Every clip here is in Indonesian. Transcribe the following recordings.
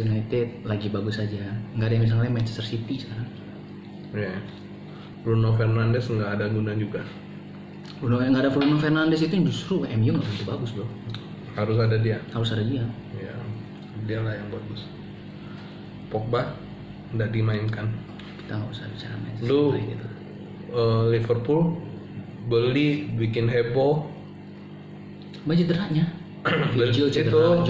United lagi bagus aja. Nggak ada yang bisa ngalahin Manchester City sekarang. Ya. Bruno Fernandes nggak ada guna juga. Nggak ada Bruno Fernandes itu justru MU nggak begitu bagus bro. Harus ada dia. Harus ada dia. Ya, dia lah yang bagus. Pogba nggak dimainkan. Kita nggak usah bicara Manchester Lu United. Liverpool beli bikin heboh. Baju cederanya. Itu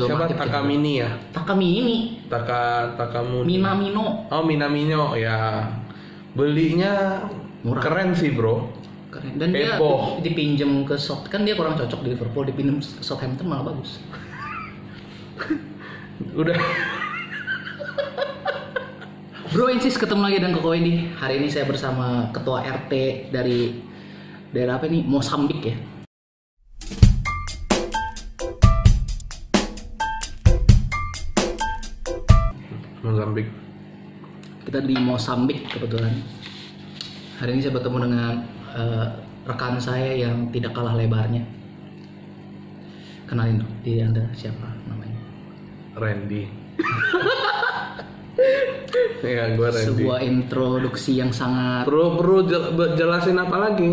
siapa? Takamini ya? Takamini. Takamuni. Minamino. Oh, Minamino ya. Belinya Murah. keren sih, Bro. Keren. Dan heboh. dia dipinjem ke kan dia kurang cocok di Liverpool, dipinjem ke Southampton malah bagus. Udah. Bro Insis, ketemu lagi dengan Koko Wendy. Hari ini saya bersama ketua RT dari daerah apa nih? Mozambik ya. Mozambik. Kita di Mozambik kebetulan. Hari ini saya bertemu dengan rekan saya yang tidak kalah lebarnya. Kenalin dong, diri Anda siapa namanya? Randy. Ya, gue Randy. Sebuah introduksi yang sangat Perlu jelasin apa lagi?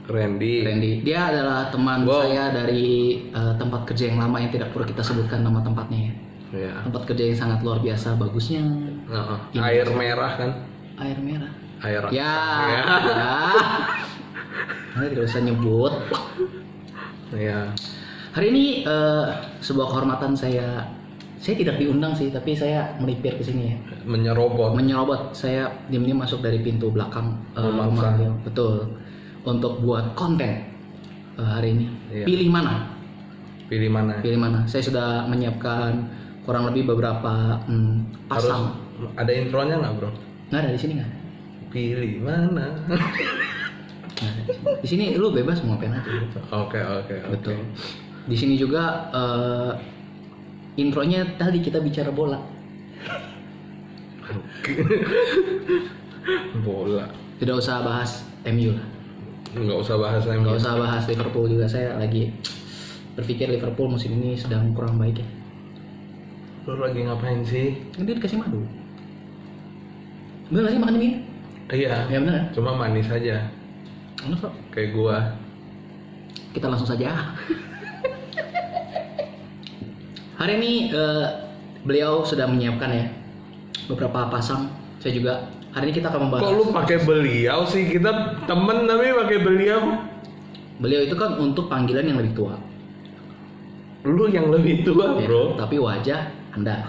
Randy. Dia adalah teman saya dari tempat kerja yang lama yang tidak perlu kita sebutkan nama tempatnya ya. Ya. Tempat kerja yang sangat luar biasa bagusnya. Air merah kan? Air merah. Air. Ya. Anda tidak usah nyebut. Ya. Hari ini sebuah kehormatan saya tidak diundang sih, tapi saya melipir ke sini ya. Menyerobot. Saya diam-diam masuk dari pintu belakang rumah beliau. Betul. Untuk buat konten hari ini. Iya. Pilih mana? Saya sudah menyiapkan kurang lebih beberapa pasang. Harus ada intronya nggak, Bro? Nggak ada di sini nggak? Pilih mana? Di sini lu bebas mau ngapain aja. Oke. Betul. Di sini juga intronya tadi kita bicara bola. Bola. Tidak usah bahas MU lah. Nggak usah bahas Nggak usah bahas Liverpool juga. Saya lagi berpikir Liverpool musim ini sedang kurang baik ya. Lu lagi ngapain sih? Kan dia dikasih madu. Bener nggak sih makan ini? Iya. Ya bener. Cuma manis aja. Enak kok. Kayak gua. Kita langsung saja. Hari ini beliau sudah menyiapkan ya beberapa pasang. Saya juga. Hari ini kita akan membahas. Kok lu pakai beliau sih? Kita temen tapi pakai beliau. Beliau itu kan untuk panggilan yang lebih tua. Lu yang lebih tua, Ya, Bro. tapi wajah Anda.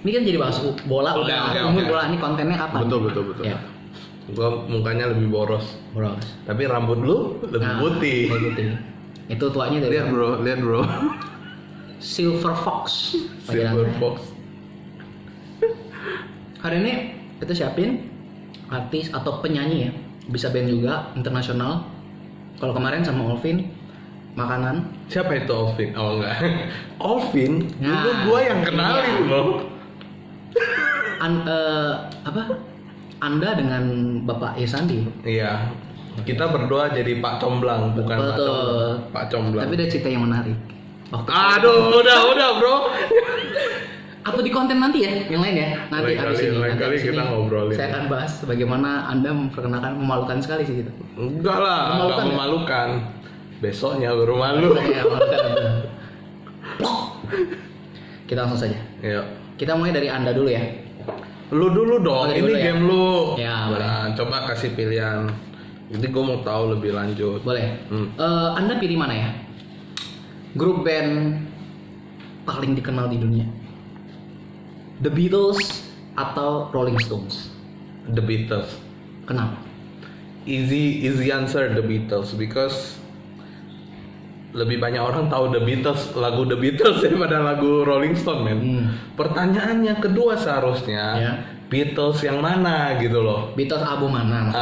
Ini kan jadi bahas bola. Udah. Bola ini kontennya kapan? Betul. Ya. Gua mukanya lebih boros. Boros. Tapi rambut lu lebih putih. Lebih putih. Itu tuanya dari Lihat, Bro. Silver Fox. Silver Fox. Hari ini kita siapin artis atau penyanyi ya, bisa band juga, internasional. Kalau kemarin sama Olvin, makanan. Siapa itu Olvin? Oh enggak. Olvin? Nah, Itu gua yang kenalin, iya. Bro. Anda dengan Bapak Sandi. Iya. Kita berdua jadi Pak Comblang, bukan Betul. Pak Comblang. Tapi ada cerita yang menarik. Aduh, udah, Bro. Atau di konten nanti ya, yang lain ya. Nanti habis ini. Lain kali kita ngobrolin. Saya akan bahas bagaimana Anda memperkenalkan, memalukan sekali sih gitu. Enggak lah, enggak memalukan. Besoknya baru malu. Ya, memalukan. Kita langsung saja. Iya. Kita mulai dari Anda dulu ya. Lu dulu dong, dari ini dulu ya? game lu. Ya, boleh. Nah, coba kasih pilihan. Jadi gue mau tahu lebih lanjut. Boleh. Anda pilih mana ya? Grup band paling dikenal di dunia. The Beatles atau Rolling Stones? The Beatles. Kenapa? Easy answer The Beatles because lebih banyak orang tahu lagu The Beatles daripada lagu Rolling Stone, men. Pertanyaan yang kedua seharusnya Ya. Beatles yang mana gitu loh. Beatles album mana?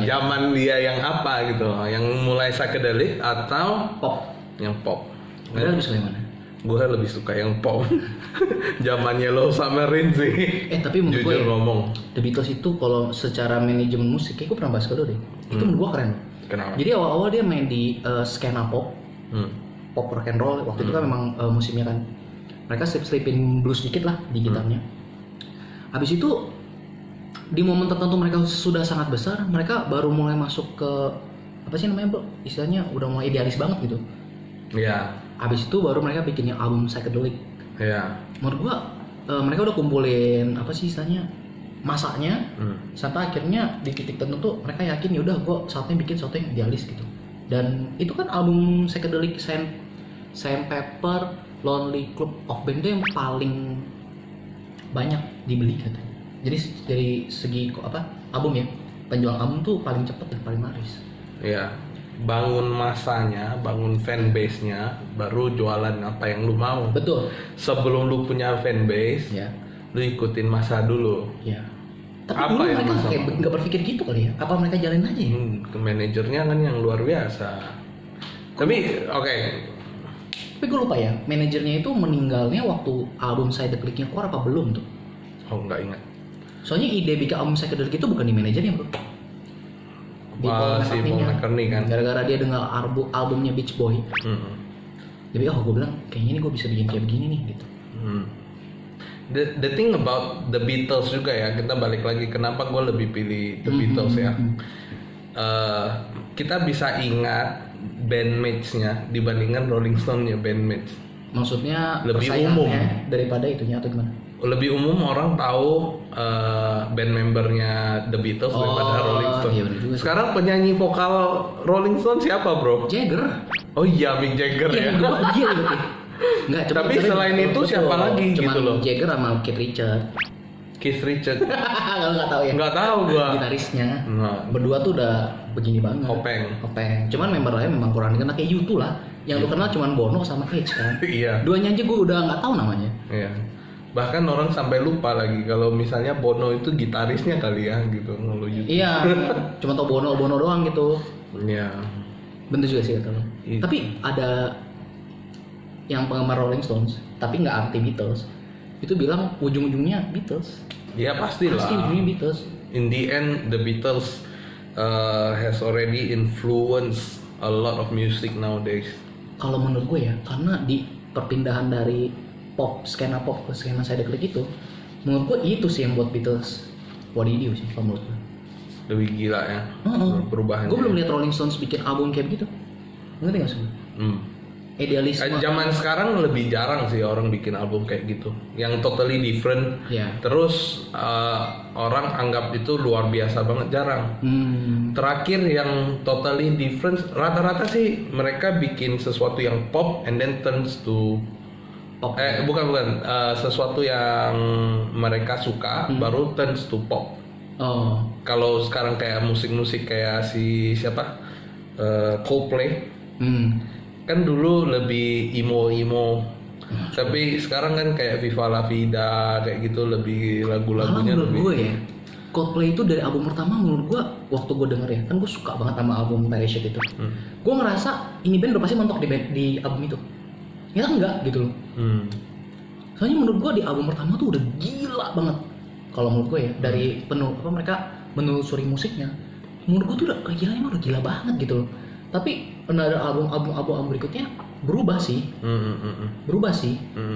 Zaman dia yang apa gitu loh. Yang mulai psychedelic atau Pop. yang pop. Anda lebih suka yang mana? Gue lebih suka yang pop. Zaman Yellow Submarine sih. Tapi menurut gue jujur ngomong. The Beatles itu kalau secara manajemen musik, kayak gue pernah bahas ke lu deh. Itu menurut gue keren. Kenapa? Jadi awal-awal dia main di skena pop. pop rock and roll. Waktu itu kan memang musimnya kan. Mereka selipin blues dikit lah di gitarnya. Habis itu di momen tertentu mereka sudah sangat besar, mereka baru mulai masuk ke apa sih namanya bro? Istilahnya udah mulai idealis banget gitu. Iya. Habis itu baru mereka bikin yang album psychedelic. Iya. Menurut gua mereka udah kumpulin apa sih istilahnya masanya, sampai akhirnya di titik tertentu mereka yakin ya udah gua saatnya bikin sesuatu yang idealis gitu. Dan itu kan album psychedelic Sandpaper Lonely Club of Band yang paling banyak dibeli katanya. Jadi dari segi album ya, penjualan album tuh paling cepat dan paling laris. Iya. Bangun masanya, bangun fanbase-nya, baru jualan apa yang lu mau. Betul. Sebelum lu punya fanbase, ya, lu ikutin masa dulu. Ya. Tapi apa dulu yang mereka kayak nggak berpikir gitu kali ya? Apa mereka jalanin aja ya? Manajernya kan yang luar biasa. Tapi oke. Tapi gue lupa ya, manajernya itu meninggalnya waktu album Psychedelic-nya keluar apa belum tuh? Oh nggak ingat. Soalnya ide bikin album Psychedelic itu bukan di manajernya bro. Si Paul McCartney kan. Gara-gara dia dengar albumnya Beach Boy. Jadi gue bilang kayaknya ini gue bisa bikin kayak begini nih gitu. The thing about the Beatles juga ya, kita balik lagi kenapa gue lebih pilih the Beatles ya. Kita bisa ingat bandmates-nya dibandingkan Rolling Stone-nya bandmates. Maksudnya lebih umum daripada itunya atau gimana? Lebih umum orang tahu band membernya The Beatles daripada Rolling Stone. Iya sekarang penyanyi vokal Rolling Stone siapa bro? Jagger. Oh iya, Mick Jagger ya. Iya berarti. Enggak, tapi selain itu siapa lagi gitu loh? Jagger sama Keith Richards. Keith Richards. Kalau nggak tahu ya. Nggak tahu gua. Gitarisnya. Berdua tuh udah begini banget. Kopeng. Cuman member lain memang kurang dikenal kayak U2 lah. Yang lu kenal cuman Bono sama Edge kan. Iya. Duanya aja gua udah nggak tahu namanya. Iya. Bahkan orang sampai lupa lagi kalau misalnya Bono itu gitarisnya kali ya gitu ngelucu. Iya. Cuma tau Bono doang gitu. Iya. Bener juga sih kata lo. Tapi ada yang penggemar Rolling Stones tapi nggak anti Beatles itu bilang ujung-ujungnya Beatles. Iya pastilah. Pasti ujungnya Beatles. In the end the Beatles has already influenced a lot of music nowadays. Kalau menurut gue ya, karena di perpindahan dari skena pop ke skena psychedelic itu, menurut gue itu sih yang buat Beatles wadidiu sih kalau menurut gue. Lebih gila ya perubahannya. Gue belum lihat Rolling Stones bikin album kayak begitu. Ngerti nggak sih? Idealisme. Zaman sekarang lebih jarang sih orang bikin album kayak gitu, yang totally different. Terus orang anggap itu luar biasa banget, jarang. Terakhir yang totally different, rata-rata sih mereka bikin sesuatu yang pop and then turns to pop. Bukan. Sesuatu yang mereka suka baru turns to pop. Kalau sekarang kayak musik-musik kayak si siapa, Coldplay. Kan dulu lebih emo, tapi sekarang kan kayak Viva La Vida kayak gitu, lebih lagu-lagunya lebih. Menurut gue ya, Coldplay itu dari album pertama menurut gue waktu gue denger ya, kan gue suka banget sama album Parachute itu. Gue ngerasa ini band udah pasti mentok di album itu. Ya enggak gitu loh. Soalnya menurut gue di album pertama tuh udah gila banget. Kalau menurut gue ya, dari mereka menelusuri musiknya, menurut gue tuh udah gila banget gitu loh. Tapi ada album berikutnya berubah sih.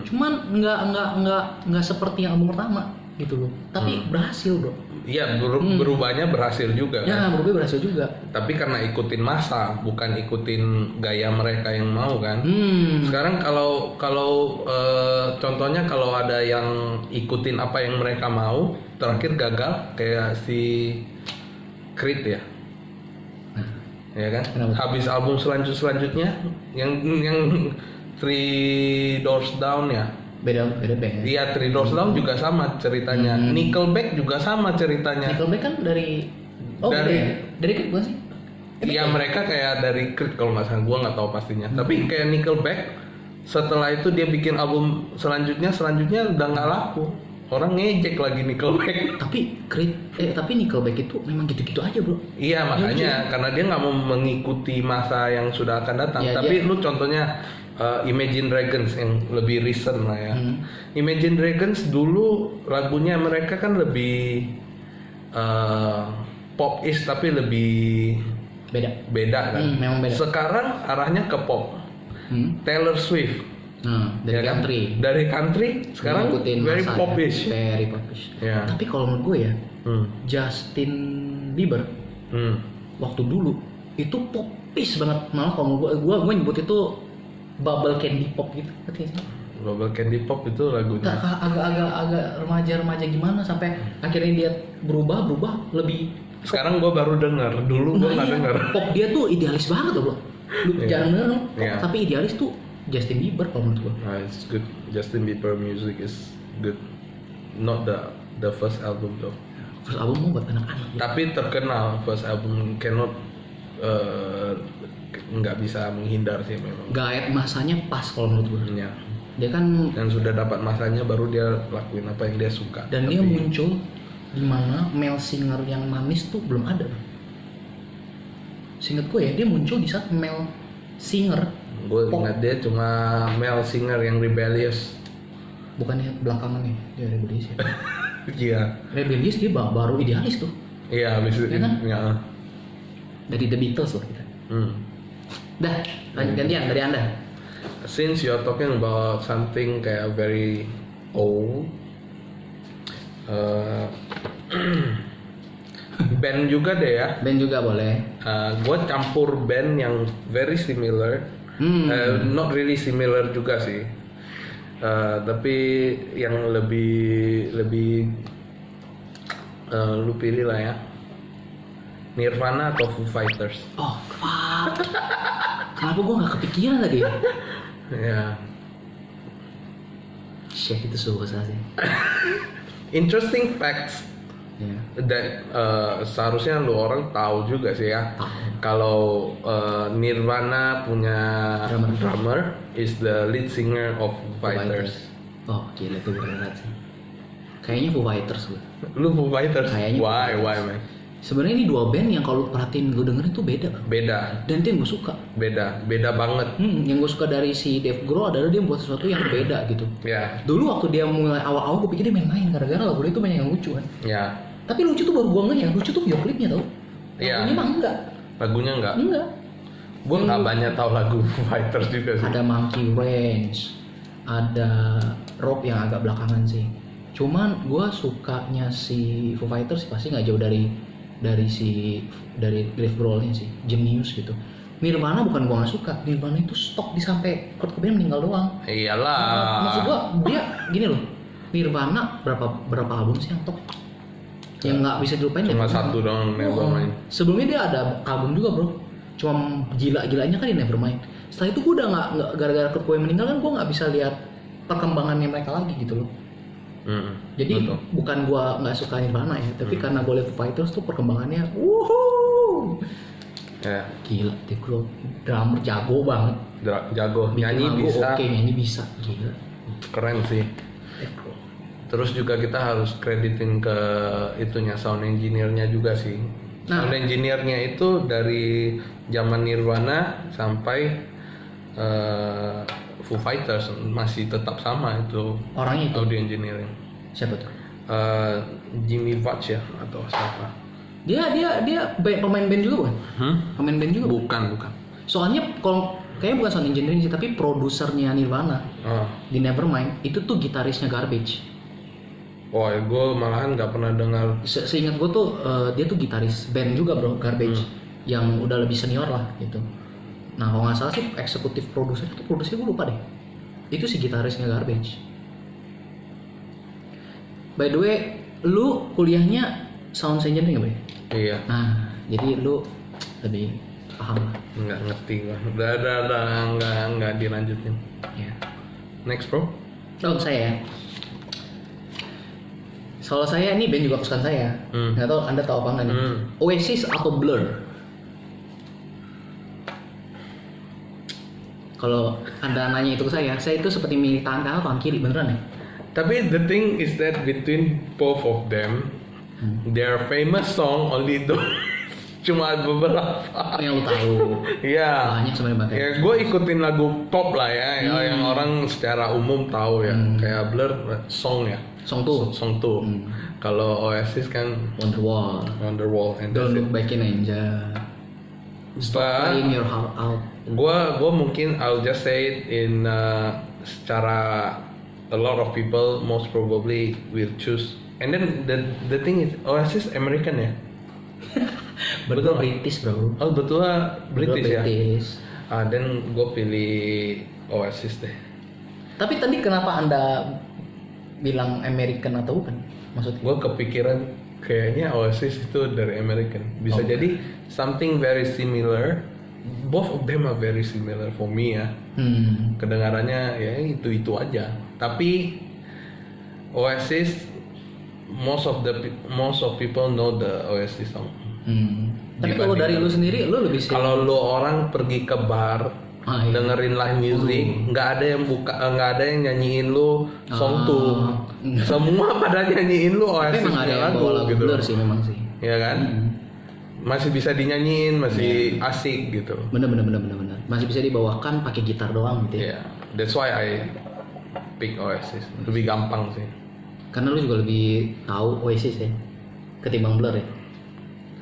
Cuman nggak seperti yang album pertama gitu loh. Tapi berhasil bro. Iya, berubahnya berhasil juga. Ya, berubah berhasil juga. Tapi karena ikutin masa, bukan ikutin gaya mereka yang mau kan. Sekarang kalau contohnya kalau ada yang ikutin apa yang mereka mau, terakhir gagal kayak si Creed ya. Ya kan? Kenapa? Habis album selanjutnya yang Three Doors Down ya. Beda band. Iya, Three Doors Down juga sama ceritanya. Nickelback juga sama ceritanya. Nickelback kan dari Creed bukan sih? Iya, mereka kayak dari Creed kalau nggak salah, gua nggak tahu pastinya. Tapi kayak Nickelback setelah itu dia bikin album selanjutnya udah nggak laku. Orang ngejek lagi Nickelback. Tapi Nickelback itu memang gitu-gitu aja bro. Iya makanya karena dia nggak mau mengikuti masa yang sudah akan datang. Ya, tapi lu contohnya Imagine Dragons yang lebih recent lah ya. Imagine Dragons dulu lagunya mereka kan lebih pop-ish tapi lebih beda kan. Memang beda. Sekarang arahnya ke pop. Taylor Swift. Nah, dari ya country. Kan? Dari country sekarang very popish. Ya? Very popish. Yeah. Tapi kalau menurut gue ya, Justin Bieber waktu dulu itu popish banget. Malah kalau gue nyebut itu bubble candy pop gitu. Ngerti sih? Bubble candy pop itu lagunya. Agak remaja gimana sampai akhirnya dia berubah lebih. Sekarang gue baru dengar. Dulu gue nggak dengar. Pop dia tuh idealis banget loh, bro. Lu jarang denger pop tapi idealis tuh Justin Bieber kalau menurut gue. It's good. Justin Bieber music is good. Not the first album though. First album mau buat anak-anak. Tapi terkenal first album cannot nggak bisa menghindar sih memang. Gaet masanya pas kalau menurut gue. Ya. Dia kan dan sudah dapat masanya baru dia lakuin apa yang dia suka. Dan dia muncul di mana male singer yang manis tuh belum ada. Seingat gue ya dia muncul di saat male singer. Gue ingat dia cuma male singer yang rebellious. Bukannya belakangan nih dia rebellious ya? Iya. Rebellious dia baru idealis tuh. Iya, habis itu. Ya kan? Ya. Dari The Beatles loh kita. Dah, gantian dari Anda. Since you're talking about something kayak very old, band juga deh ya. Band juga boleh. Gue campur band yang very similar. Not really similar juga sih, tapi yang lebih lu pilih lah ya, Nirvana atau Foo Fighters. Oh fuck, kenapa gue nggak kepikiran tadi? Ya. Shit, itu susah sih. Interesting facts. Dan seharusnya lu orang tahu juga sih ya. Kalau Nirvana punya drummer is the lead singer of Foo Fighters. Oh gila itu berat sih. Kayaknya Foo Fighters gue. Lu Foo Fighters? Kayaknya Why man? Sebenarnya ini dua band yang kalau perhatiin lu dengerin tuh beda. Dan itu yang gue suka. Beda banget. Yang gue suka dari si Dave Grohl adalah dia buat sesuatu yang beda gitu. Ya. Dulu waktu dia mulai awal-awal gue pikir dia main-main gara-gara lagu dia itu banyak yang lucu kan. Ya. Tapi lucu tuh baru gue ngeh, yang lucu tuh video klipnya tau. Iya. Lagunya mah enggak. Lagunya enggak? Enggak. Gue nggak banyak tahu lagu Foo Fighters juga sih. Ada Monkey Ranch, ada Rope yang agak belakangan sih. Cuman gue sukanya si Foo Fighters pasti nggak jauh dari Dave Grohl-nya sih, Genius gitu. Nirvana bukan gue nggak suka, Nirvana itu stok di sampai Kurt Cobain meninggal doang. Iyalah. Maksud gue dia gini loh, Nirvana berapa album sih yang top? Yang nggak bisa dilupain. Cuma satu doang, Nevermind. Sebelumnya dia ada album juga bro, cuma gila-gilanya kan di Nevermind. Setelah itu gue udah nggak gara-gara Kurt Cobain meninggal kan gue nggak bisa lihat perkembangannya mereka lagi gitu loh. Jadi betul. Bukan gue nggak suka Nirvana ya, tapi karena gue lihat Foo Fighters tuh perkembangannya, ya. Gila, Dave Grohl drummer jago banget. Jago, nyanyi bisa. Oke, nyanyi bisa, gila. Keren sih. Terus juga kita harus kreditin ke itunya sound engineer-nya juga sih. Sound engineer-nya itu dari zaman Nirvana sampai Foo Fighters masih tetap sama itu. Orangnya itu. Audio engineering. Siapa tuh? Jimmy Page ya atau siapa? Dia pemain band juga bukan? Pemain band juga? Bukan. Soalnya kalau kayaknya bukan sound engineering sih, tapi produsernya Nirvana di Nevermind itu tuh gitarisnya Garbage. Oh, gue malahan nggak pernah dengar. Seingat gue tuh dia tuh gitaris band juga bro, Garbage, yang udah lebih senior lah gitu. Nah kalau nggak salah sih eksekutif produser itu produsernya gue lupa deh. Itu si gitarisnya Garbage. By the way, lu kuliahnya sound engineering nggak, Bay? Iya. Nah, jadi lu lebih paham lah. Nggak ngerti gua. Udah nggak dilanjutin. Ya. Next bro. Oh saya ya. Soal saya ini band juga kesukaan saya. Nggak tahu Anda tahu apa nggak nih? Oasis atau Blur? Kalau Anda nanya itu ke saya itu seperti milih tangan kanan atau tangan kiri, beneran ya? Tapi the thing is that between both of them, their famous song only itu cuma beberapa yang lu tahu. Iya. Banyak sebenarnya. Ya, gue ikutin lagu pop lah ya, yang orang secara umum tahu ya. Kayak Blur, Song ya. Song 2. Kalau Oasis kan Wonderwall and Don't Look Back in Angel. Stop playing your heart out. Gua mungkin I'll just say it in secara a lot of people most probably will choose. And then the thing is Oasis American ya. Betul British bro. Oh betul British ya. Dan gue pilih Oasis deh. Tapi tadi kenapa Anda bilang American atau bukan? Maksudnya? Gue kepikiran kayaknya Oasis itu dari American. Bisa jadi something very similar. Both of them are very similar for me ya. Kedengarannya ya itu aja. Tapi Oasis most of people know the Oasis song. Tapi kalau dari lu sendiri, lu lebih sih. Kalau lu orang pergi ke bar, dengerin live music, nggak ada yang nyanyiin lu song tuh. Semua pada nyanyiin lu Oasis. Memang ada yang bawa lagu gitu. Blur sih memang sih. Ya kan? Masih bisa dinyanyiin, masih asik gitu. Bener. Masih bisa dibawakan pakai gitar doang gitu ya. Yeah. That's why I pick Oasis. Lebih gampang sih. Karena lu juga lebih tahu Oasis ya, ketimbang Blur ya.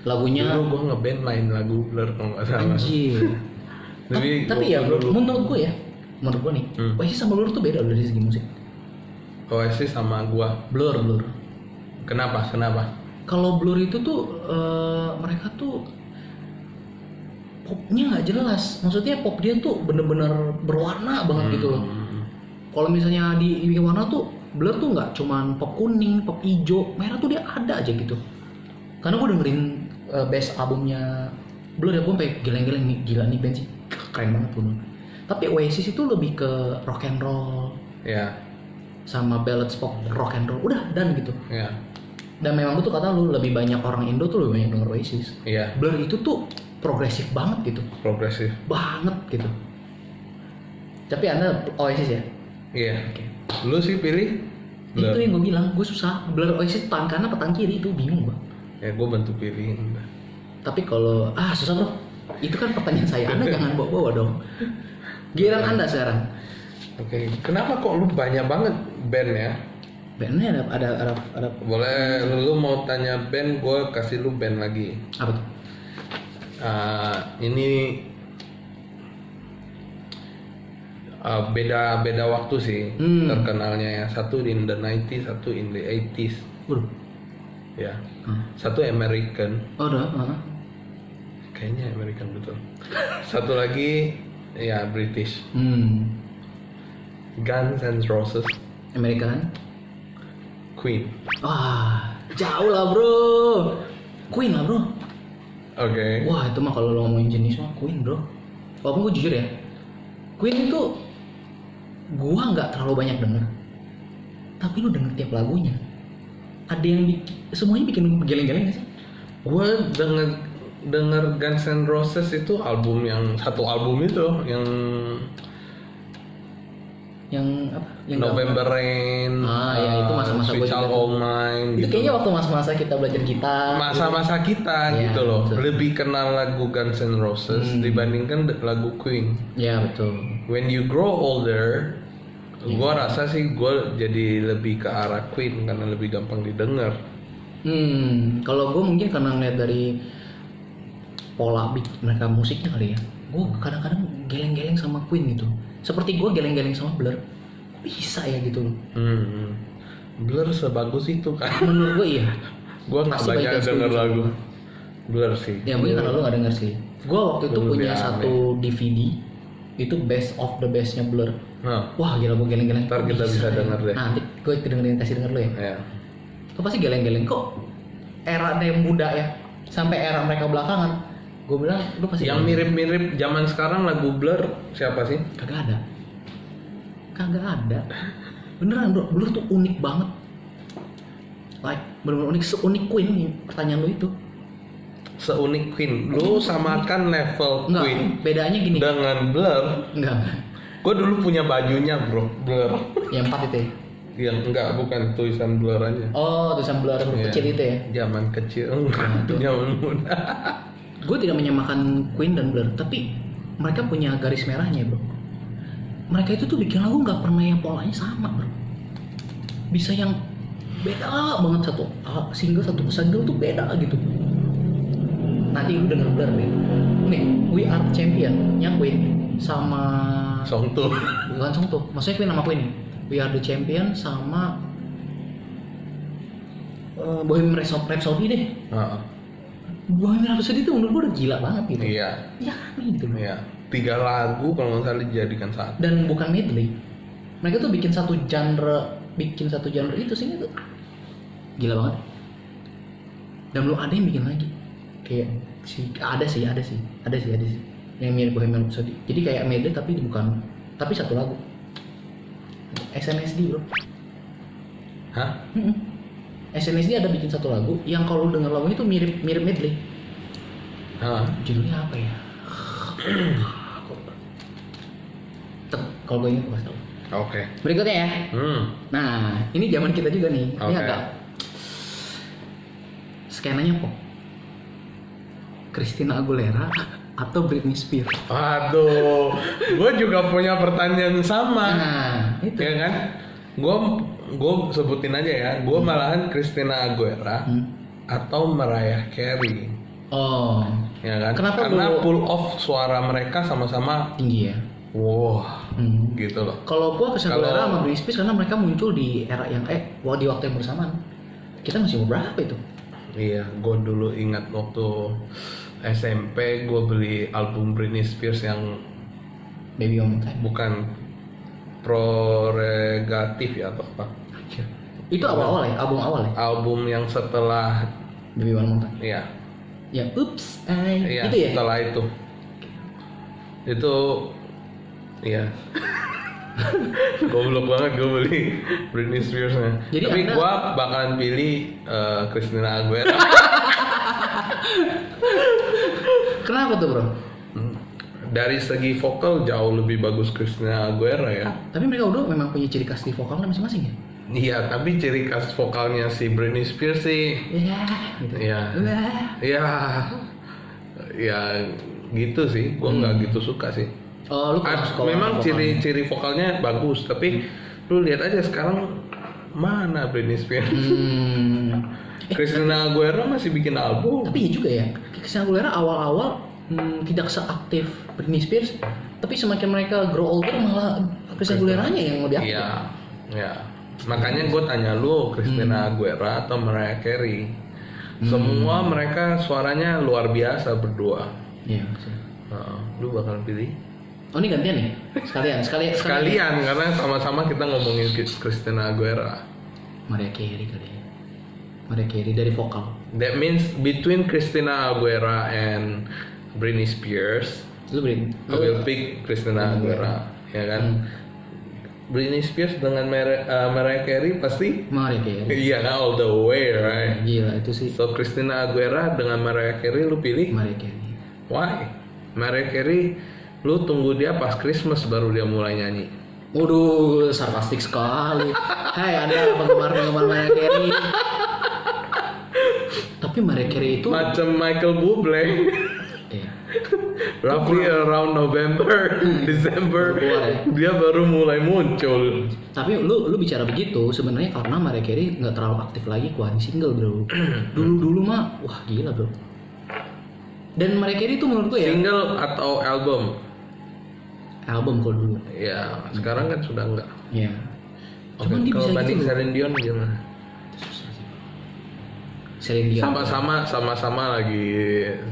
Lagunya. Dulu gue ngeband main lagu Blur kalau nggak salah. Anjir. Tapi ya menurut gue nih, Oasis sama Blur tuh beda dari segi musik. Oasis sama gua. Blur. Kenapa? Kalau Blur itu tuh mereka tuh popnya nggak jelas. Maksudnya pop dia tuh bener-bener berwarna banget gitu loh. Kalau misalnya di warna tuh Blur tuh nggak cuman pop kuning, pop hijau, merah tuh dia ada aja gitu. Karena gue dengerin best albumnya Blur ya, gue sampai geleng-geleng nih, gila nih band sih, keren banget gue. Tapi Oasis itu lebih ke rock and roll, sama ballads pop rock and roll, udah dan gitu. Dan memang betul kata lu, lebih banyak orang Indo tuh lebih banyak denger Oasis. Blur itu tuh progresif banget gitu. Progresif banget gitu. Tapi Anda Oasis ya? Iya. Okay. Lu sih pilih Blur. Itu yang gue bilang, gue susah. Blur Oasis tangan kanan apa tangan kiri itu bingung gue. Ya gue bantu pilih. Tapi kalau susah bro. Itu kan pertanyaan saya. Anda jangan bawa-bawa dong. Giliran Anda sekarang. Oke. Kenapa kok lu banyak banget band ya? Bandnya ada. Boleh, lu mau tanya band, gue kasih lu band lagi. Apa tuh? Ini beda waktu sih terkenalnya ya. Satu in the 90s, satu in the 80s. Ya. Satu American. Kayaknya American betul. Satu lagi ya British. Guns and Roses. American. Queen. Jauh lah bro. Queen lah bro. Oke. Wah itu mah kalau lo ngomongin jenis mah Queen bro. Walaupun gue jujur ya, Queen itu gue nggak terlalu banyak denger. Tapi lu denger tiap lagunya. Ada yang semuanya bikin geleng-geleng nggak sih? Gue denger Guns N' Roses itu satu album itu yang apa? Yang November Rain. Ya itu masa-masa Sweet Child O' Mine. Itu gitu. Kayaknya waktu masa-masa kita belajar gitar. Masa-masa kita gitu loh. Betul. Lebih kenal lagu Guns N' Roses dibandingkan lagu Queen. Ya betul. When you grow older, gue rasa sih gue jadi lebih ke arah Queen karena lebih gampang didengar. Kalau gue mungkin karena ngeliat dari pola beat mereka musiknya kali ya. Gue kadang-kadang geleng-geleng sama Queen gitu. Seperti gue geleng-geleng sama Blur. Bisa ya gitu loh. Blur sebagus itu kan? Menurut gue iya. Gue nggak banyak denger lagu Blur sih. Ya mungkin karena lo nggak denger sih. Gue waktu itu punya satu DVD. Itu best of the bestnya Blur. Wah gila gue geleng-geleng. Ntar kita bisa denger deh. Nanti gue kasih denger lo ya. Iya. Kok pasti geleng-geleng kok. Era yang muda ya. Sampai era mereka belakangan. Gue bilang lu pasti yang mirip-mirip zaman sekarang lagu Blur siapa sih? Kagak ada. Beneran bro, Blur tuh unik banget. Bener-bener unik, seunik Queen nih pertanyaan lu itu. Seunik Queen, lu samakan level Enggak, Queen bedanya gini dengan Blur. Enggak. Gue dulu punya bajunya bro, Blur. Yang 4 itu ya? Yang enggak, bukan tulisan Blur aja. Oh, tulisan Blur kecil itu ya? Zaman kecil, zaman muda. Gue tidak menyamakan Queen dan Blur, tapi mereka punya garis merahnya bro. Mereka itu tuh bikin lagu nggak pernah yang polanya sama bro. Bisa yang beda banget, satu single tuh beda gitu. nanti lu denger bener nih. Nih, We Are Champion-nya Queen sama Songtu. Bukan Songtu, maksudnya Queen sama Queen. We Are the Champion sama Bohemian Rhapsody deh. Bohemian Rhapsody itu menurut gue udah gila banget gitu. Iya. Ya gitu. Iya. 3 lagu kalau nggak salah dijadikan satu. Dan bukan medley. Mereka tuh bikin satu genre itu sih itu. Gila banget. Dan belum ada yang bikin lagi. Kayak ada sih. Yang mirip Bohemian Rhapsody. Jadi kayak medley tapi tapi satu lagu. SNSD bro. Hah? SNSD ada bikin satu lagu yang kalau lu denger lagunya tuh mirip medley. Judulnya apa ya? Kalau gue ingat gue tahu. Oke. Berikutnya ya. Nah, ini zaman kita juga nih. Ini agak skenanya pop. Christina Aguilera atau Britney Spears? Aduh, gue juga punya pertanyaan sama. Nah, itu. Ya kan? Gue sebutin aja ya. Gue malahan Christina Aguilera atau Mariah Carey. Oh. Ya kan? Kenapa Karena pull off suara mereka sama-sama tinggi ya. Wow, gitu loh. Kalau gue Christina Aguilera sama Britney Spears karena mereka muncul di era yang di waktu yang bersamaan. Kita masih umur berapa itu? Iya, gue dulu ingat waktu SMP gue beli album Britney Spears yang Baby One More Time. bukan Prerogatif ya atau apa? Itu awal-awal ya, album awal ya. Album yang setelah Baby One More Time. Iya. Ya, Oops, Iya, itu ya. setelah itu iya. Goblok banget gue beli Britney Spears-nya. Tapi gue bakalan pilih Christina Aguilera. Kenapa tuh bro? Dari segi vokal jauh lebih bagus Christina Aguilera ya. Tapi mereka udah memang punya ciri khas di vokalnya masing-masing ya? Iya, tapi ciri khas vokalnya si Britney Spears sih. Gitu. Ya gitu sih. Gue nggak gitu suka sih. Oh, lu memang ciri vokalnya bagus, tapi lu lihat aja sekarang mana Britney Spears. Christina Aguilera masih bikin album. Tapi ya juga ya, Christina Aguilera awal-awal tidak seaktif Britney Spears, tapi semakin mereka grow older malah Christina Aguilera-nya yang lebih aktif. Iya. Makanya gue tanya lu, Christina Aguilera atau Mariah Carey. Semua mereka suaranya luar biasa berdua. Iya. Lu bakal pilih? Oh ini gantian nih? Sekalian karena sama-sama kita ngomongin Christina Aguilera. Mariah Carey kali ya. Mariah Carey dari vokal. That means between Christina Aguilera and Britney Spears, I will pick Christina Aguilera, ya kan? Britney Spears dengan Mariah Carey pasti? Mariah Carey. Iya kan, all the way, right? Gila itu sih. So Christina Aguilera dengan Mariah Carey lu pilih? Mariah Carey. Why? Mariah Carey lu tunggu dia pas Christmas baru dia mulai nyanyi. Waduh, sarkastik sekali. Hai, ada penggemar Mariah Carey. Tapi Mariah Carey itu macam Michael Bublé. Iya. Roughly around November, December, dia baru mulai muncul. Tapi lu bicara begitu sebenarnya karena Mariah Carey nggak terlalu aktif lagi keluarin single bro. Dulu mah wah gila bro. Dan Mariah Carey itu menurut gue ya. Single atau album? Album kalau dulu. Ya, sekarang kan sudah enggak. Iya. Oke, kalau banding gitu Celine Dion gimana? Celine Dion. Sama-sama lagi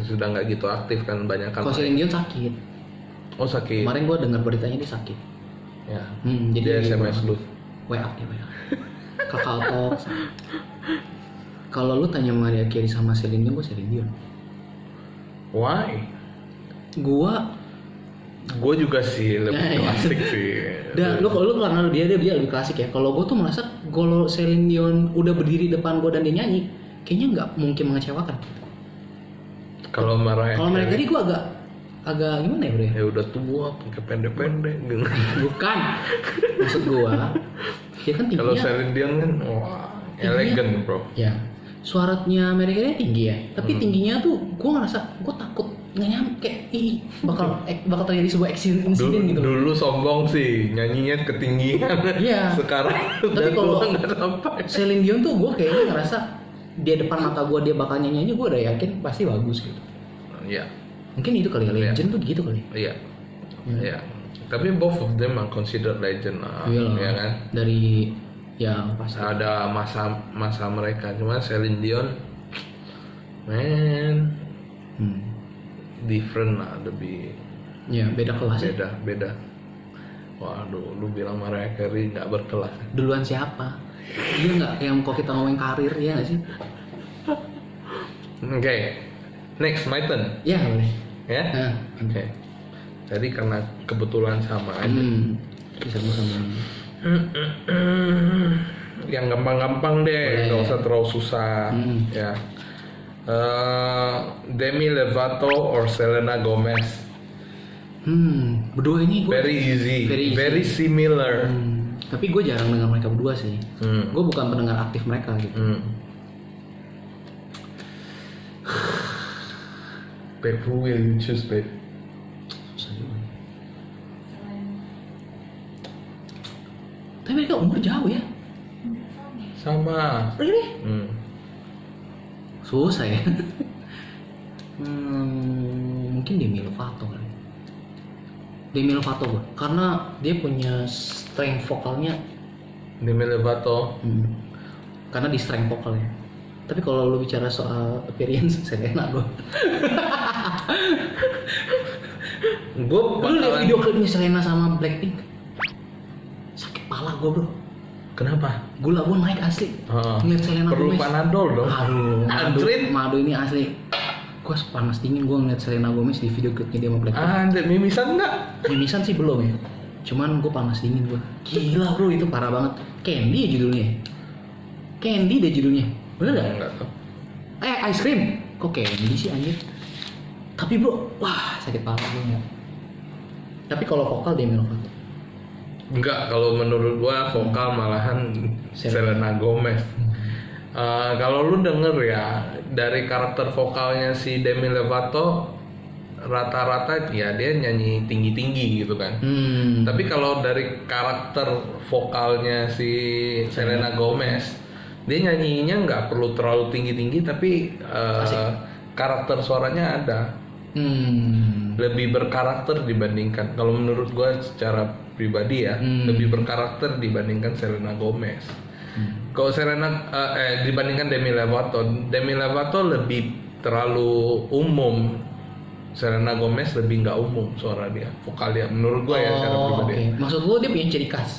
sudah nggak gitu aktif kan, banyak kan. Kalau Celine Dion sakit. Oh sakit. Kemarin gue dengar beritanya dia sakit. Ya. Jadi dia SMS lu. WA. Kakak Talk. Kalau lu tanya Mariah Carey sama Celine Dion, gue Celine Dion. Why? Gue juga sih lebih klasik sih. Dan lu karena dia lebih klasik ya. Kalau gue tuh merasa kalau Celine Dion udah berdiri depan gue dan dia nyanyi, kayaknya nggak mungkin mengecewakan. Kalau Mariah Carey gue agak gimana ya bro? Ya udah tua, pakai pendek-pendek. Bukan. Maksud gue, dia kan tingginya. Kalau Celine Dion kan, wah, elegan bro. Ya. Suaranya Mariah Carey tinggi ya, tapi tingginya tuh gue ngerasa gue takut nggak nyampe, bakal terjadi sebuah insiden gitu. Dulu sombong sih, nyanyinya ketinggian. Iya. Sekarang tapi kalau nggak sampai. Celine Dion tuh gue kayaknya ngerasa dia depan mata gue dia bakal nyanyi, gue udah yakin pasti bagus gitu. Iya. Mungkin itu kali ya, legend tuh gitu kali. Iya. Iya. Tapi both of them are considered legend lah. Iya kan? Dari ya pasti ada masa mereka. Cuma Celine Dion, man, different lah, lebih. Ya beda kelas. Beda. Waduh, lu bilang Mariah Carey nggak berkelas. Duluan siapa? Iya nggak? Yang kok kita ngomongin karir ya nggak sih? Oke. Next, my turn. Ya boleh. Ya? Oke. Jadi karena kebetulan sama aja. Bisa sama. Yang gampang-gampang deh, nggak usah terlalu susah. Ya. Demi Lovato or Selena Gomez? Berdua ini gue very easy, very similar. Tapi gue jarang dengar mereka berdua sih. Gue bukan pendengar aktif mereka gitu. Babe, who will you choose, babe? Tapi mereka umur jauh ya? Sama. Really? Susah ya. Mungkin Demi Lovato kali. Demi Lovato gue, karena dia punya strength vokalnya. Demi Lovato. Karena di strength vokalnya. Tapi kalau lu bicara soal appearance, Selena gue. Lu lihat video klipnya Selena sama Blackpink? Sakit pala gue bro. Kenapa? Gula gue naik asli. Ngeliat Selena perlu Gomez. Panadol dong. Aduh, madu ini asli. Gue panas dingin gue ngeliat Selena Gomez di video klipnya dia sama Blackpink. Mimisan enggak? Mimisan sih belum ya. Cuman gue panas dingin gue. Gila bro, itu parah banget. Candy ya judulnya. Candy deh judulnya. Bener gak? Enggak tahu. Ice cream. Kok Candy sih anjir? Tapi bro, wah sakit parah gue ya. Tapi kalau vokal Demi Lovato. Enggak, kalau menurut gua vokal malahan Selena Gomez. Kalau lu denger ya dari karakter vokalnya si Demi Lovato rata-rata ya dia nyanyi tinggi-tinggi gitu kan. Tapi kalau dari karakter vokalnya si Selena Gomez, dia nyanyinya nggak perlu terlalu tinggi-tinggi tapi karakter suaranya ada. Lebih berkarakter dibandingkan, kalau menurut gue secara pribadi ya, lebih berkarakter dibandingkan Selena Gomez. Kalau dibandingkan Demi Lovato lebih terlalu umum. Selena Gomez lebih nggak umum suara dia, vokal dia. Menurut gue ya secara pribadi. Okay. Maksud gue dia punya ciri khas.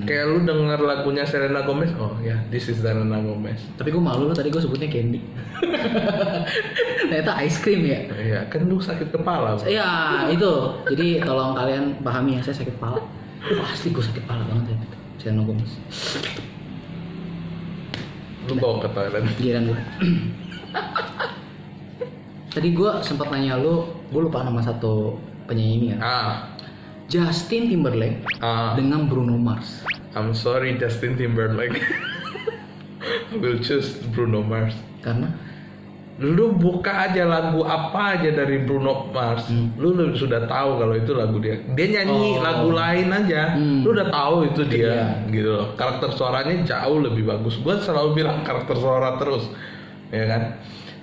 Kayak lu denger lagunya Selena Gomez, oh ya, this is Selena Gomez. Tapi gue malu tadi gue sebutnya Candy. Ternyata ice cream ya. Iya, kan lu sakit kepala. Iya itu. Jadi tolong kalian pahami ya, saya sakit kepala. Pasti gue sakit kepala banget ya. Selena Gomez. Lu bawa ke toilet. Giliran gue. Tadi gue sempat nanya lu, gue lupa nama satu penyanyi ini kan. Justin Timberlake dengan Bruno Mars. I'm sorry Justin Timberlake. I will choose Bruno Mars. Karena? Lu buka aja lagu apa aja dari Bruno Mars, lu sudah tahu kalau itu lagu dia. Dia nyanyi lagu lain aja, lu udah tahu itu dia, gitu loh. Karakter suaranya jauh lebih bagus. Gue selalu bilang karakter suara terus, ya kan.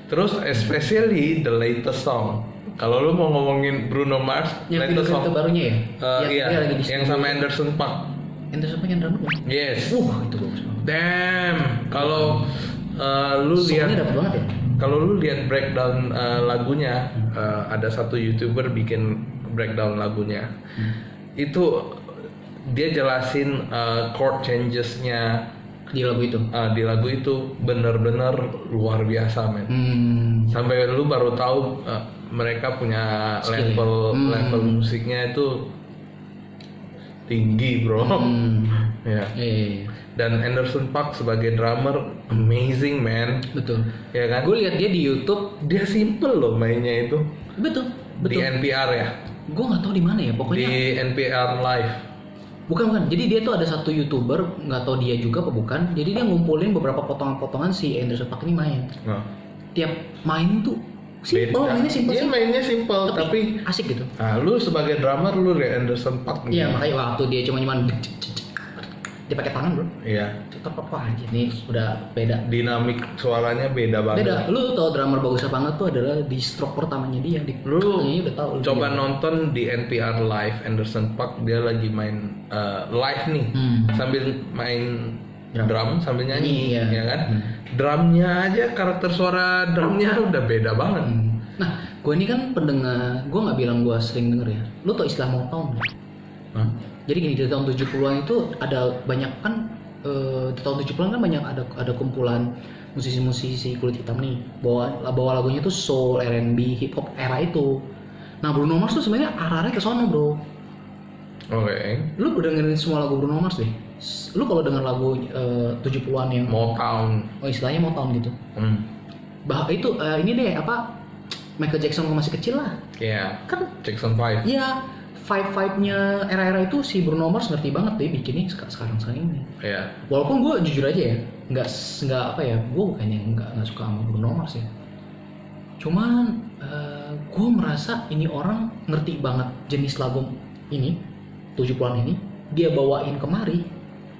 Terus especially the latest song. Kalau lu mau ngomongin Bruno Mars, yang latest song terbarunya ya? Iya, yang sama Anderson .Paak. Anderson .Paak yang rambut ya? Yes. Itu bagus banget. Damn. Kalau lu lihat, dapet banget ya? Kalau lu lihat breakdown lagunya, ada satu YouTuber bikin breakdown lagunya. Itu dia jelasin chord changes-nya di lagu itu benar-benar luar biasa, men. Sampai lu baru tahu mereka punya level musiknya itu tinggi, bro. Ya. Dan Anderson .Paak sebagai drummer amazing, man. Betul. Ya kan? Gue lihat dia di YouTube, dia simple loh mainnya itu. Betul. Di NPR ya. Gue nggak tahu di mana ya, pokoknya. Di NPR Live. Bukan. Jadi dia tuh ada satu YouTuber, nggak tahu dia juga apa bukan. Jadi dia ngumpulin beberapa potongan-potongan si Anderson .Paak ini main. Tiap main tuh simple, mainnya simple. Dia mainnya simple, tapi asik gitu. Nah, lu sebagai drummer lu lihat Anderson .Paak. Iya, makanya waktu dia cuma dia pakai tangan bro. Iya. Tetap apa aja nih udah beda. Dinamik suaranya beda banget. Beda. Lu tau drummer bagus apa enggak tuh adalah di stroke pertamanya dia. Lu udah tahu. Coba nonton di NPR Live Anderson Paak, dia lagi main live nih sambil main drum sambil nyanyi ya kan. Drumnya aja, karakter suara drumnya udah beda banget. Nah, gue ini kan pendengar, gue nggak bilang gue sering denger ya. Lu tau istilah Motown nggak? Jadi gini, di tahun 70-an itu ada banyak kan, di tahun 70-an kan banyak ada kumpulan musisi-musisi kulit hitam nih, bawa lagunya tuh soul, R&B, hip hop era itu. Nah, Bruno Mars tuh sebenarnya arahnya ke sono bro. Oke. Lu udah dengerin semua lagu Bruno Mars deh. Lu kalau denger lagu 70-an yang Motown, istilahnya Motown gitu. Itu ini deh apa? Michael Jackson masih kecil lah. Iya. Kan Jackson 5. Iya, vibe-nya era-era itu si Bruno Mars ngerti banget deh bikinnya sekarang ini. Iya. Walaupun gue jujur aja ya, nggak apa ya, gue bukannya nggak suka sama Bruno Mars ya. Cuman gue merasa ini orang ngerti banget jenis lagu ini, 70-an ini, dia bawain kemari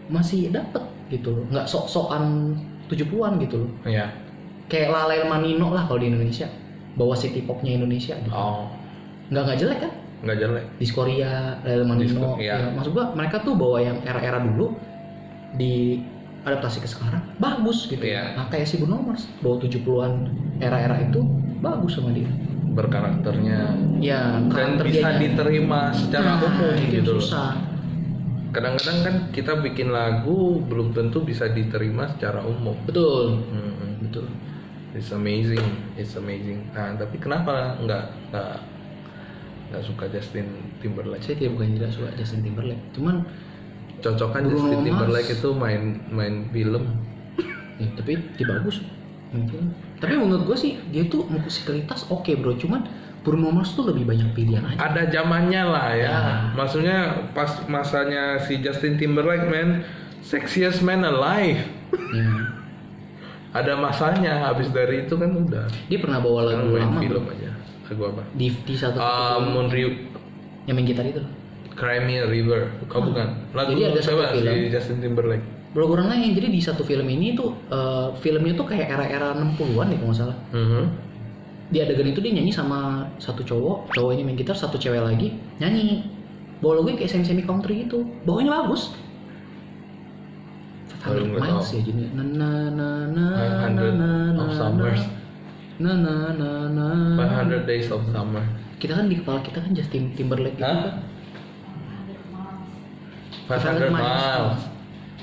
masih dapet gitu loh, nggak sok-sokan 70-an gitu loh. Iya. Kayak Lalai Manino lah kalau di Indonesia, bawa city popnya Indonesia gitu. Nggak jelek kan? Nggak jelek. Diskoria, Lalai Manino, ya, maksud gua mereka tuh bawa yang era-era dulu di adaptasi ke sekarang bagus gitu. Nah kayak si Bruno Mars bawa 70-an era-era itu bagus sama dia. Berkarakternya. Ya, dan bisa diterima secara umum gitu. Susah. Kadang-kadang kan kita bikin lagu belum tentu bisa diterima secara umum. Betul. Betul. It's amazing. Nah, tapi kenapa nggak suka Justin Timberlake? Saya tidak suka Justin Timberlake. Cuman cocokan Justin Timberlake itu main film. Ya, tapi dia bagus. Tapi menurut gue sih dia tuh musikalitas oke bro. Cuman Bruno Mars tuh lebih banyak pilihan aja. Ada zamannya lah ya. Maksudnya pas masanya si Justin Timberlake sexiest man alive. Ya. Ada masanya, habis dari itu kan udah. Dia pernah bawa lagu lama. Film aja. Lagu apa? Di satu yang main gitar itu. Cry Me a River. Bukan. Lagu jadi ada satu film si Justin Timberlake. Lagu lain. Jadi di satu film ini tuh filmnya tuh kayak era-era 60-an deh kalau nggak salah. Di adegan itu dia nyanyi sama satu cowok ini main gitar, satu cewek lagi nyanyi. Bawa lagunya kayak semi country gitu. Bawanya bagus. 500 miles ya jadi na 500 of summers. 500 days of summer. Kita kan di kepala kita kan Justin Timberlake gitu kan. 500 miles.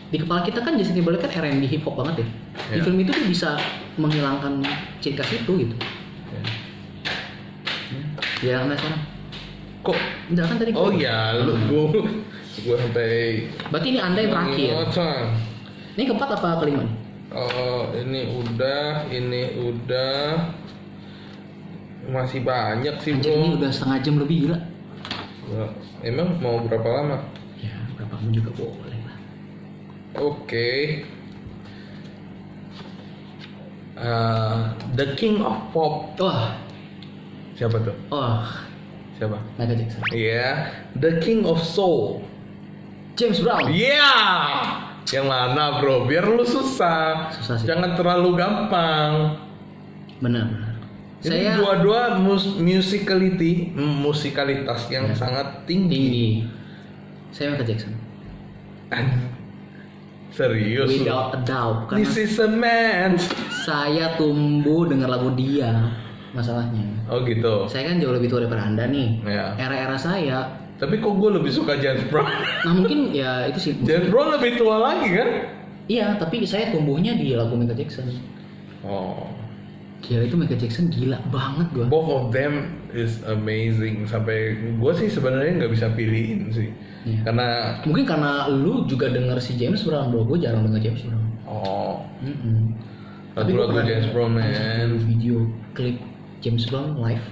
Di kepala kita kan Justin Timberlake kan R&B hip hop banget deh. Di film itu dia bisa menghilangkan ciri khas itu gitu. Ya nggak sekarang. Kok? Enggak kan tadi. Oh iya, lu gua sampai. Berarti ini Anda yang terakhir. Ini keempat apa kelima nih? Ini udah masih banyak sih bro. Ini udah setengah jam lebih gila. Emang mau berapa lama? Ya berapa lama juga boleh lah. Oke. The King of Pop. Wah. Siapa tuh? Siapa? Michael Jackson. Iya. The King of Soul. James Brown. Iya. Yang mana bro? Biar lu susah sih. Jangan terlalu gampang. Benar. Saya dua-dua musikalitas yang sangat tinggi. Saya Michael Jackson. Serius? Without a doubt. This is a man. Saya tumbuh dengar lagu dia. Masalahnya. Oh gitu. Saya kan jauh lebih tua daripada Anda nih. Ya. Era-era saya. Tapi kok gue lebih suka James Brown? Nah mungkin ya itu sih. James Brown lebih tua lagi kan? Iya, tapi saya tumbuhnya di lagu Michael Jackson. Gila itu Michael Jackson gila banget gue. Both of them is amazing. Sampai gue sih sebenarnya nggak bisa pilihin sih. Ya. Karena mungkin karena lu juga denger si James Brown bro, gue jarang denger James Brown. Lagu-lagu James Brown man. Video klip James Brown live.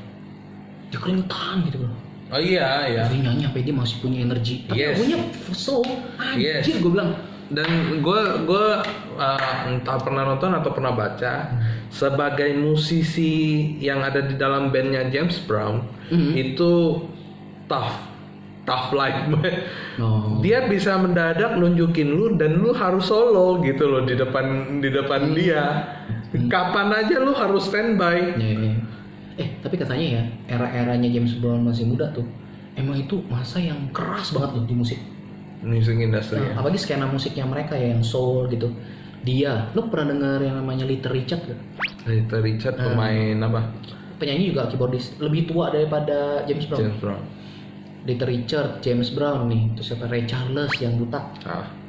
Dia keringetan gitu bro. Oh iya. Dia nyanyi sampai dia masih punya energi. Tapi lagunya slow. Anjir gue bilang. Dan gue entah pernah nonton atau pernah baca sebagai musisi yang ada di dalam bandnya James Brown itu tough. tough life. Oh. Dia bisa mendadak nunjukin lu dan lu harus solo gitu loh di depan dia. Kapan aja lu harus standby. Ya. Tapi katanya ya era-eranya James Brown masih muda tuh emang itu masa yang keras banget loh di musik Industry. Nah, apalagi skena musiknya mereka ya yang soul gitu. Lo pernah denger yang namanya Little Richard gak? Little Richard pemain apa? Penyanyi juga keyboardis, lebih tua daripada James Brown. Little Richard, James Brown nih, terus siapa, Ray Charles yang buta.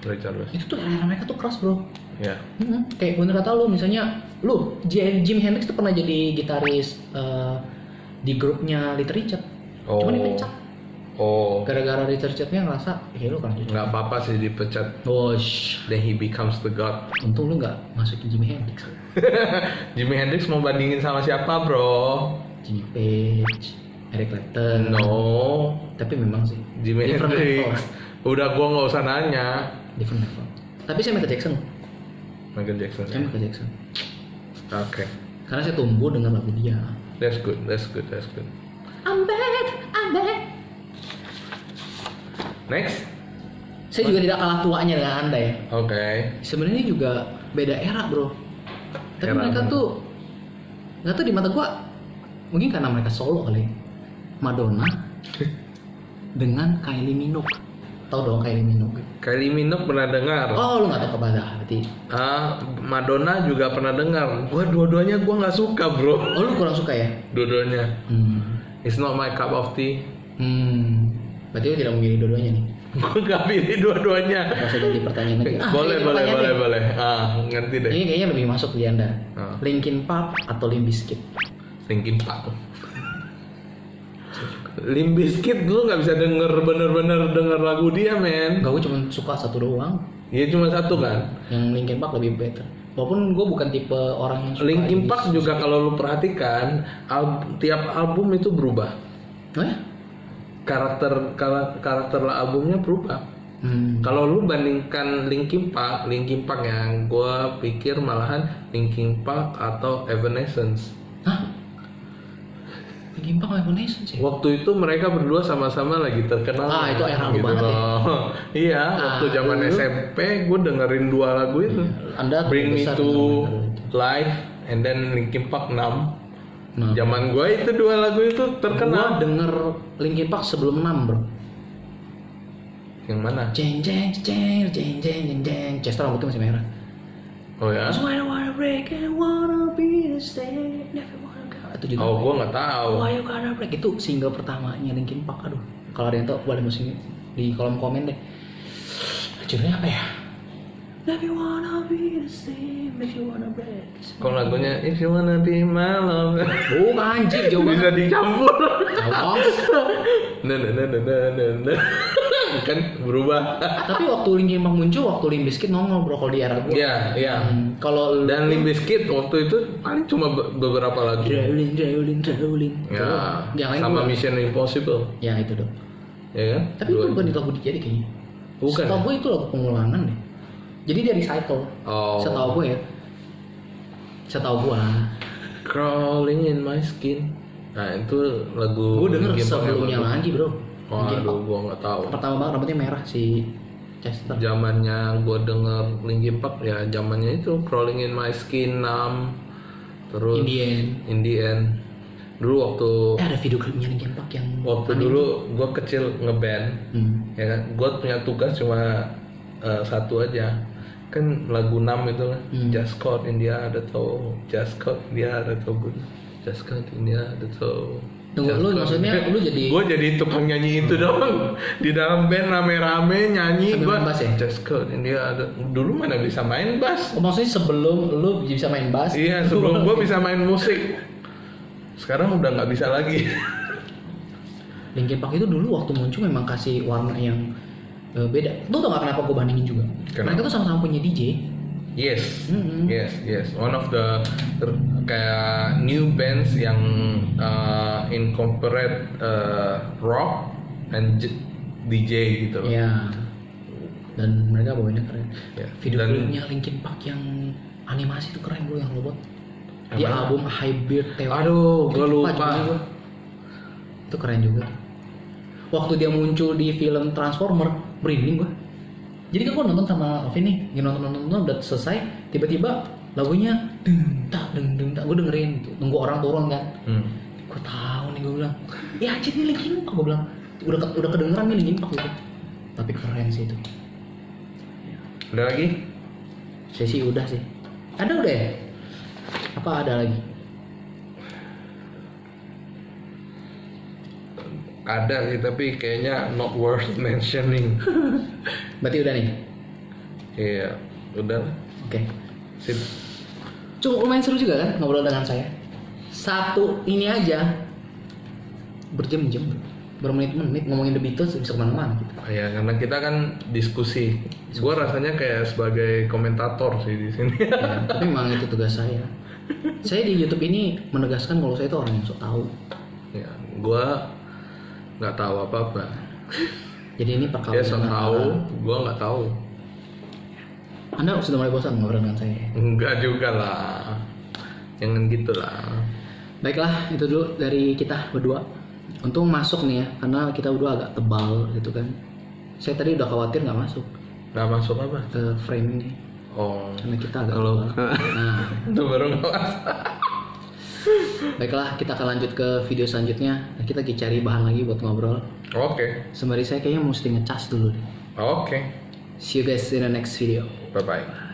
Ray Charles. Itu tuh era mereka tuh keras bro. Ya. Kayak bener kata lu, misalnya Jimi Hendrix tuh pernah jadi gitaris di grupnya Little Richard. Cuma dipecat. Gara-gara Little Richardnya ngerasa, lu kan cocok. Nggak apa-apa sih dipecat. Then he becomes the god. Untung lu nggak masukin Jimi Hendrix. Jimi Hendrix mau bandingin sama siapa bro? Jimmy Page, Eric Clapton. No. Tapi memang sih. Jimi Hendrix. Udah gua nggak usah nanya. Different level. Tapi saya Michael Jackson. Ya? Michael Jackson. Oke. Karena saya tumbuh dengan lagu dia. That's good. I'm back. Next. Saya juga tidak kalah tuanya dengan Anda ya. Oke. Sebenarnya juga beda era bro. Tapi Era mereka mana? tuh nggak tahu di mata gua, mungkin karena mereka solo kali. Madonna dengan Kylie Minogue. Tahu dong Kylie Minogue? Kylie Minogue pernah dengar. Oh, lu nggak tahu kepada berarti. Madonna juga pernah dengar. Dua-duanya gua nggak suka bro. Oh, lu kurang suka ya? Dua-duanya. It's not my cup of tea. Berarti lu tidak memilih dua-duanya nih. Gue nggak pilih dua-duanya. Kalau saya ganti pertanyaan lagi. Boleh. Ngerti deh. Ini kayaknya lebih masuk di Anda. Linkin Park atau Limp Bizkit? Linkin Park. Limp Bizkit lu nggak bisa bener-bener denger lagu dia men. Gue cuma suka satu doang. Iya cuma satu kan. Yang Linkin Park lebih better. Walaupun gue bukan tipe orang yang suka Linkin Park juga kalau lu perhatikan tiap album itu berubah. Oh ya? Karakter albumnya berubah. Kalau lu bandingkan Linkin Park yang gue pikir malahan Linkin Park atau Evanescence. Hah? Linkin Park Evanescence ya? Waktu itu mereka berdua sama-sama lagi terkenal. Itu era lu banget ya? Iya, waktu zaman SMP gue dengerin dua lagu itu. Anda Bring Me to Life and then Linkin Park 6. Zaman gue itu dua lagu itu terkenal. Gue denger Linkin Park sebelum 6 bro. Yang mana? Jeng. Chester rambutnya masih merah. Oh ya? I wanna break and wanna be the same, never wanna go. Itu juga. Gue nggak tahu. Why you gonna break itu single pertamanya Linkin Park. Aduh, kalau ada yang tahu boleh masuk di kolom komen deh. Judulnya apa ya? If you wanna be the same, if you wanna break. Kalau lagunya If You Wanna Be My Love. Anjir jauh Bisa banget. dicampur. Jauh. Kan berubah. Tapi waktu Linkin Park muncul, waktu Limp Bizkit nongol bro kalau di era gue. Iya. Kalau Dan Limp Bizkit waktu itu paling cuma beberapa lagu. Rolling. Ya. Yang lain Sama gua- Mission Impossible. Ya itu dong. Ya kan? Tapi itu bukan di lagu jadi kayaknya. Bukan. Setahu gue itu lagu pengulangan deh. Jadi dia recycle. Setahu gue ya. Setahu gue. Crawling in My Skin. Nah itu lagu. Gue denger Linkin Park sebelumnya yang bagus. lagi bro. Waduh, gue nggak tahu. Pertama banget rambutnya merah si Chester. Zamannya gue denger Linkin Park ya zamannya itu Crawling in My Skin 6. Terus In the End. Dulu waktu ada video klipnya Linkin Park yang dulu gue kecil ngeband. Ya kan, gue punya tugas cuma satu aja. Kan lagu 6 itu kan. Just Caught in the Undertow. Just Caught in the Undertow. Just Caught in the Undertow. Tunggu lu maksudnya lu jadi gue jadi tukang nyanyi itu dong di dalam band rame-rame nyanyi. Sambil Gue main bass ya? Just Caught in the Undertow. Dulu mana bisa main bass? maksudnya sebelum lu bisa main bass. Iya, sebelum gue bisa main musik. Sekarang udah nggak bisa lagi. Linkin Park itu dulu waktu muncul memang kasih warna yang beda. Lu tau gak kenapa gue bandingin juga? Kenapa? Mereka tuh sama-sama punya DJ. Yes. One of the kayak new bands yang incorporate rock and DJ gitu loh. Iya. Dan mereka bawainnya keren. Ya. Video Dan- klipnya Linkin Park yang animasi itu keren bro, yang robot. Di Yang mana? album Hybrid Theory. Aduh, Itu gue lupa. judulnya gua. Itu keren juga tuh. waktu dia muncul di film Transformer, merinding gua. Jadi kan gua nonton sama Ovi nih, nonton udah selesai, tiba-tiba lagunya deng tak, gua dengerin, nunggu orang turun kan. Gua tahu nih, gua bilang, ya anjir nih Linkin Park, gua bilang, udah kedengeran nih Linkin Park gitu. Tapi keren sih itu. Ada lagi? Saya sih udah sih. Ada udah ya? Apa ada lagi? Ada sih, tapi kayaknya not worth mentioning. Berarti udah nih? Iya, udah. Oke. Sip. Cukup lumayan seru juga kan ngobrol dengan saya. Satu ini aja berjam-jam, bermenit-menit ngomongin The Beatles bisa kemana-mana gitu. Ya, karena kita kan diskusi. Gua rasanya kayak sebagai komentator sih di sini. Ya, tapi memang itu tugas saya. Saya di YouTube ini menegaskan kalau saya itu orang yang sok tahu. Ya, gua nggak tahu apa-apa. Jadi ini perkawinan. Dia sok tahu, gua nggak tahu. Anda sudah mulai bosan ngobrol dengan saya? Enggak juga lah. Jangan gitu lah. Baiklah, itu dulu dari kita berdua. Untung masuk nih ya, karena kita berdua agak tebal gitu kan. Saya tadi udah khawatir nggak masuk. Nggak masuk apa? Ke frame ini. Oh. Karena kita agak Kalau tebal. Nah, itu baru nggak masuk. baiklah, kita akan lanjut ke video selanjutnya. Kita cari bahan lagi buat ngobrol. Oke. Sembari saya kayaknya mesti ngecas dulu deh. Oke. See you guys in the next video. Bye bye.